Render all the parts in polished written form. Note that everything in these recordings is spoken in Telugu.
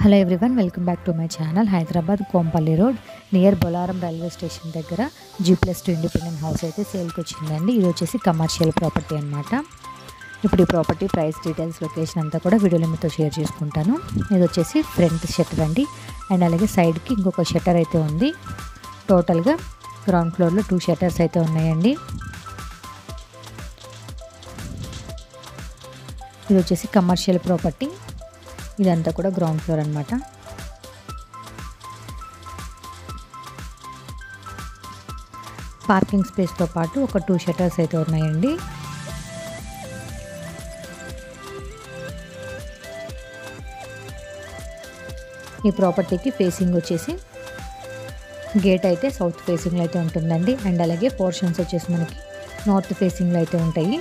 Hello everyone, welcome back to my channel. Hyderabad Kompally road near Bolarum railway station దగ్గర G+2 ఇండిపెండెంట్ హౌస్ అయితే సేల్కి వచ్చిందండి. ఇది వచ్చేసి కమర్షియల్ ప్రాపర్టీ అనమాట. ఇప్పుడు ఈ ప్రాపర్టీ ప్రైస్ డీటెయిల్స్, లొకేషన్ అంతా కూడా వీడియోలో మీతో షేర్ చేసుకుంటాను. ఇది వచ్చేసి ఫ్రంట్ షట్టర్ అండి, అండ్ అలాగే సైడ్కి ఇంకొక షట్టర్ అయితే ఉంది. టోటల్గా గ్రౌండ్ ఫ్లోర్లో 2 షట్టర్స్ అయితే ఉన్నాయండి. ఇది వచ్చేసి కమర్షియల్ ప్రాపర్టీ. ఇదంతా కూడా గ్రౌండ్ ఫ్లోర్ అనమాట. పార్కింగ్ స్పేస్తో పాటు ఒక 2 షట్టర్స్ అయితే ఉన్నాయండి. ఈ ప్రాపర్టీకి ఫేసింగ్ వచ్చేసి గేట్ అయితే సౌత్ ఫేసింగ్లో అయితే ఉంటుందండి, అండ్ అలాగే పోర్షన్స్ వచ్చేసి మనకి నార్త్ ఫేసింగ్లో అయితే ఉంటాయి.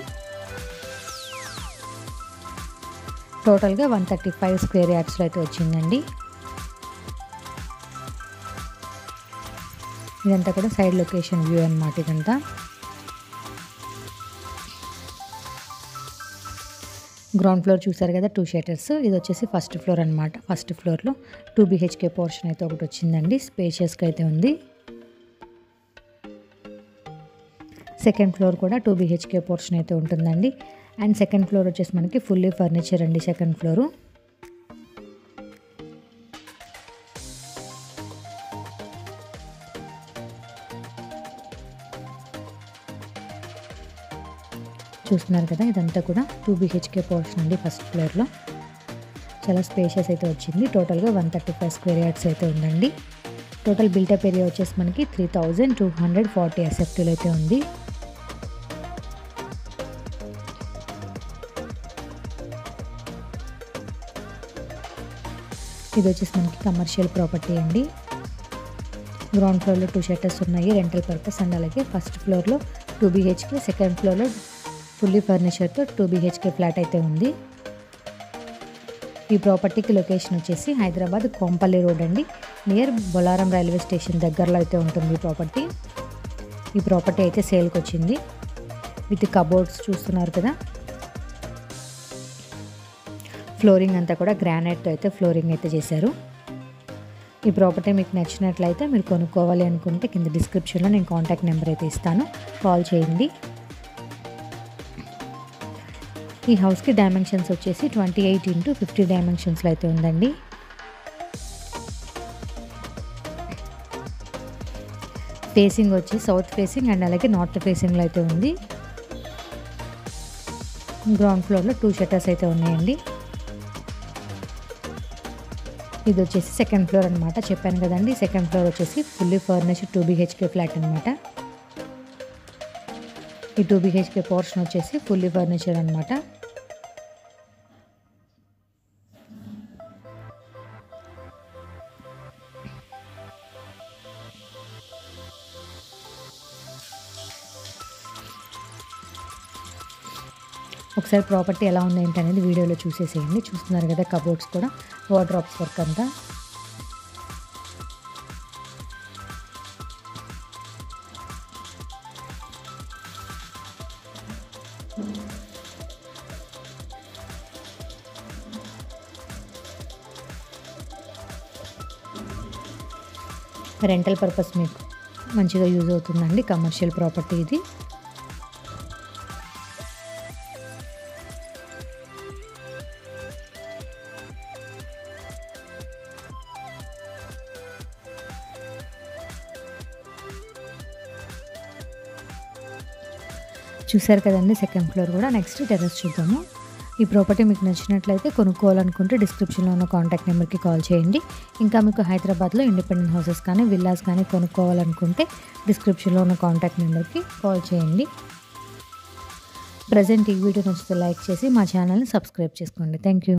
టోటల్గా 135 స్క్వేర్ యార్డ్స్లో అయితే వచ్చిందండి. ఇదంతా కూడా సైడ్ లొకేషన్ వ్యూ అన్నమాట. ఇదంతా గ్రౌండ్ ఫ్లోర్ చూసారు కదా, 2 షట్టర్స్. ఇది వచ్చేసి ఫస్ట్ ఫ్లోర్ అనమాట. ఫస్ట్ ఫ్లోర్లో 2 BHK పోర్షన్ అయితే ఒకటి వచ్చిందండి, స్పేషియస్గా అయితే ఉంది. సెకండ్ ఫ్లోర్ కూడా 2 BHK పోర్షన్ అయితే ఉంటుందండి, అండ్ సెకండ్ ఫ్లోర్ వచ్చేసి మనకి ఫుల్లీ ఫర్నిచర్ అండి. సెకండ్ ఫ్లోరు చూస్తున్నారు కదా, ఇదంతా కూడా 2 BHK పోర్షన్ అండి. ఫస్ట్ ఫ్లోర్లో చాలా స్పేషియస్ అయితే వచ్చింది. టోటల్గా 135 స్క్వేర్ యార్డ్స్ అయితే ఉందండి. టోటల్ బిల్టప్ ఏరియా వచ్చేసి మనకి 3240 SFTలో అయితే ఉంది. ఇది వచ్చేసి మనకి కమర్షియల్ ప్రాపర్టీ అండి. గ్రౌండ్ ఫ్లోర్లో 2 షట్టర్స్ ఉన్నాయి, రెంటల్ పర్పస్, అండ్ అలాగే ఫస్ట్ ఫ్లోర్లో 2 BHK, సెకండ్ ఫ్లోర్లో ఫుల్లీ ఫర్నిచర్తో 2 BHK ఫ్లాట్ అయితే ఉంది. ఈ ప్రాపర్టీకి లొకేషన్ వచ్చేసి హైదరాబాద్ కోంపల్లి రోడ్ అండి, నియర్ బొలారం రైల్వే స్టేషన్ దగ్గరలో అయితే ఉంటుంది ఈ ప్రాపర్టీ. ఈ ప్రాపర్టీ అయితే సేల్కి వచ్చింది విత్ కబోర్డ్స్. చూస్తున్నారు కదా, ఫ్లోరింగ్ అంతా కూడా గ్రానైట్తో అయితే ఫ్లోరింగ్ అయితే చేశారు. ఈ ప్రాపర్టీ మీకు నచ్చినట్లయితే మీరు కొనుక్కోవాలి అనుకుంటే కింద డిస్క్రిప్షన్లో నేను కాంటాక్ట్ నెంబర్ అయితే ఇస్తాను, కాల్ చేయండి. ఈ హౌస్కి డైమెన్షన్స్ వచ్చేసి 28x50 డైమెన్షన్స్లో అయితే ఉందండి. ఫేసింగ్ వచ్చి సౌత్ ఫేసింగ్ అండ్ అలాగే నార్త్ ఫేసింగ్లో అయితే ఉంది. గ్రౌండ్ ఫ్లోర్లో 2 షట్టర్స్ అయితే ఉన్నాయండి. ఇది వచ్చేసి సెకండ్ ఫ్లోర్ అనమాట. చెప్పాను కదండి, సెకండ్ ఫ్లోర్ వచ్చేసి ఫుల్లీ ఫర్నిష్డ్ 2 BHK ఫ్లాట్ అనమాట. ఈ 2 BHK పోర్షన్ వచ్చేసి ఫుల్లీ ఫర్నిచర్ అనమాట. ఒకసారి ప్రాపర్టీ ఎలా ఉంది ఏంటి అనేది వీడియోలో చూసేసేయండి. చూస్తున్నారు కదా, కబోర్డ్స్ కూడా వార్డ్రోబ్స్ వర్క్ అంతా. రెంటల్ పర్పస్ మీకు మంచిగా యూజ్ అవుతుందండి. కమర్షియల్ ప్రాపర్టీ ఇది. చూసారు కదండి, సెకండ్ ఫ్లోర్ కూడా. నెక్స్ట్ టెర్రస్ చూద్దాము. ఈ ప్రాపర్టీ మీకు నచ్చినట్లయితే కొనుక్కోవాలనుకుంటే డిస్క్రిప్షన్లో ఉన్న కాంటాక్ట్ నెంబర్కి కాల్ చేయండి. ఇంకా మీకు హైదరాబాద్లో ఇండిపెండెంట్ హౌసెస్ కానీ విల్లాస్ కానీ కొనుక్కోవాలనుకుంటే డిస్క్రిప్షన్లో ఉన్న కాంటాక్ట్ నెంబర్కి కాల్ చేయండి. ప్రజెంట్ ఈ వీడియో నచ్చితే లైక్ చేసి మా ఛానల్ని సబ్స్క్రైబ్ చేసుకోండి. Thank you.